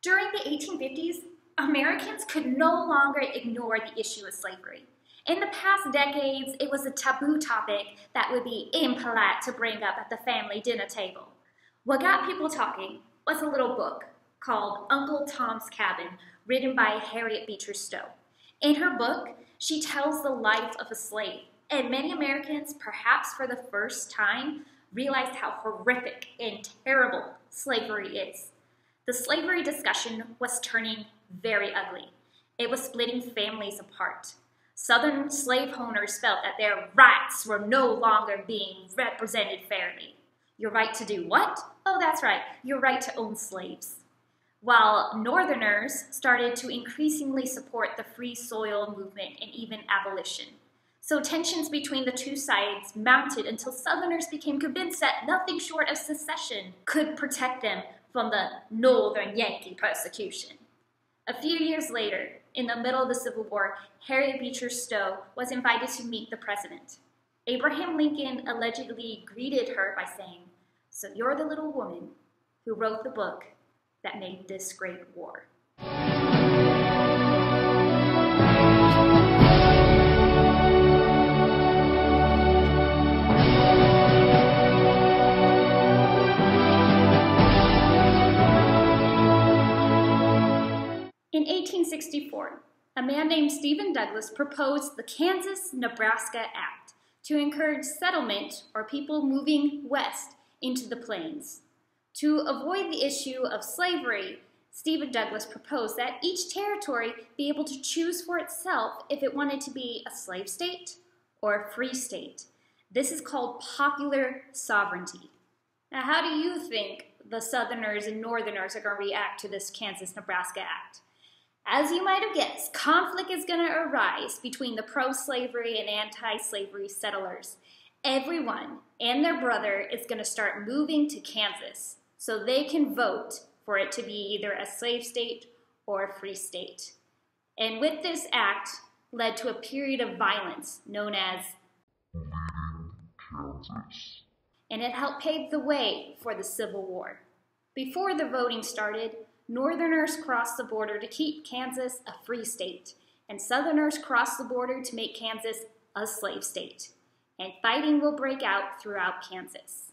During the 1850s, Americans could no longer ignore the issue of slavery. In the past decades, it was a taboo topic that would be impolite to bring up at the family dinner table. What got people talking was a little book called Uncle Tom's Cabin, written by Harriet Beecher Stowe. In her book, she tells the life of a slave, and many Americans, perhaps for the first time, realized how horrific and terrible slavery is. The slavery discussion was turning very ugly. It was splitting families apart. Southern slave owners felt that their rights were no longer being represented fairly. Your right to do what? Oh, that's right, your right to own slaves. While Northerners started to increasingly support the free soil movement and even abolition. So tensions between the two sides mounted until Southerners became convinced that nothing short of secession could protect them from the Northern Yankee persecution. A few years later, in the middle of the Civil War, Harriet Beecher Stowe was invited to meet the president. Abraham Lincoln allegedly greeted her by saying, "So you're the little woman who wrote the book that made this great war." In 1864, a man named Stephen Douglas proposed the Kansas-Nebraska Act to encourage settlement or people moving west into the plains. To avoid the issue of slavery, Stephen Douglas proposed that each territory be able to choose for itself if it wanted to be a slave state or a free state. This is called popular sovereignty. Now, how do you think the Southerners and Northerners are going to react to this Kansas-Nebraska Act? As you might have guessed, conflict is going to arise between the pro-slavery and anti-slavery settlers. Everyone and their brother is going to start moving to Kansas so they can vote for it to be either a slave state or a free state. And with this act led to a period of violence known as Kansas. And it helped pave the way for the Civil War. Before the voting started, Northerners crossed the border to keep Kansas a free state, and Southerners crossed the border to make Kansas a slave state. And fighting will break out throughout Kansas.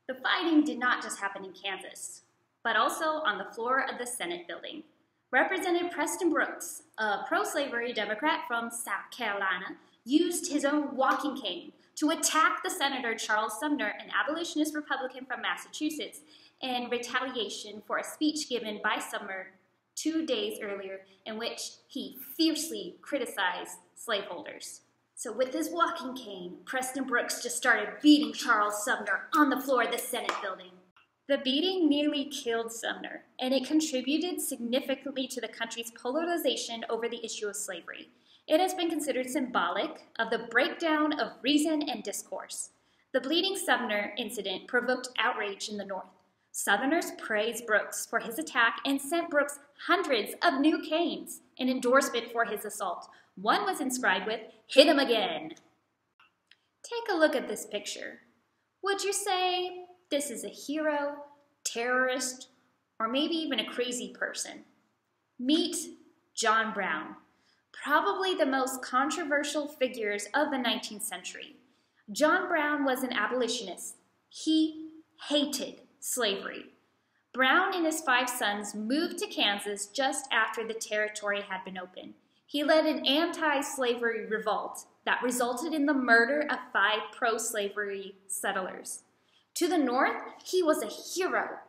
The fighting did not just happen in Kansas, but also on the floor of the Senate building. Representative Preston Brooks, a pro-slavery Democrat from South Carolina, used his own walking cane to attack the Senator Charles Sumner, an abolitionist Republican from Massachusetts, in retaliation for a speech given by Sumner 2 days earlier in which he fiercely criticized slaveholders. So with his walking cane, Preston Brooks just started beating Charles Sumner on the floor of the Senate building. The beating nearly killed Sumner, and it contributed significantly to the country's polarization over the issue of slavery. It has been considered symbolic of the breakdown of reason and discourse. The Bleeding Sumner incident provoked outrage in the North. Southerners praised Brooks for his attack and sent Brooks hundreds of new canes in endorsement for his assault. One was inscribed with, "Hit him again." Take a look at this picture. Would you say this is a hero, terrorist, or maybe even a crazy person? Meet John Brown, probably the most controversial figures of the 19th century. John Brown was an abolitionist. He hated slavery. Brown and his 5 sons moved to Kansas just after the territory had been opened. He led an anti-slavery revolt that resulted in the murder of 5 pro-slavery settlers. To the north, he was a hero,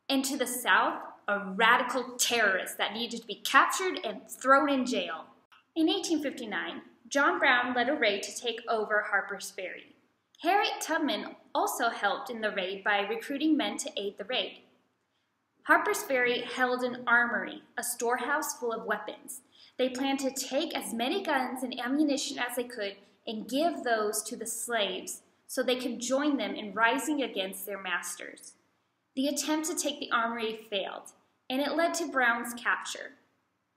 and to the south, a radical terrorist that needed to be captured and thrown in jail. In 1859, John Brown led a raid to take over Harper's Ferry. Harriet Tubman also helped in the raid by recruiting men to aid the raid. Harper's Ferry held an armory, a storehouse full of weapons. They planned to take as many guns and ammunition as they could and give those to the slaves so they could join them in rising against their masters. The attempt to take the armory failed, and it led to Brown's capture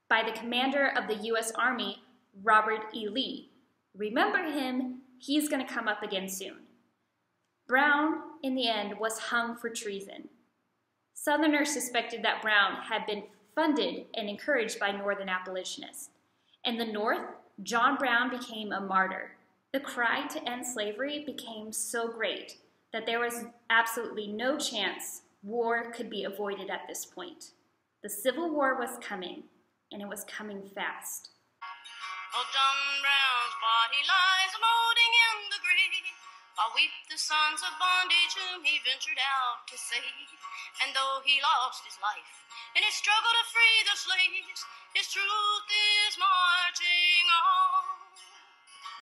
by the commander of the U.S. Army, Robert E. Lee. Remember him, he's going to come up again soon. Brown, in the end, was hung for treason. Southerners suspected that Brown had been funded and encouraged by Northern abolitionists. In the North, John Brown became a martyr. The cry to end slavery became so great that there was absolutely no chance war could be avoided at this point. The Civil War was coming, and it was coming fast. Oh, John Brown's body lies molding in the grave, while weep the sons of bondage whom he ventured out to save. And though he lost his life in his struggle to free the slaves, his truth is marching on.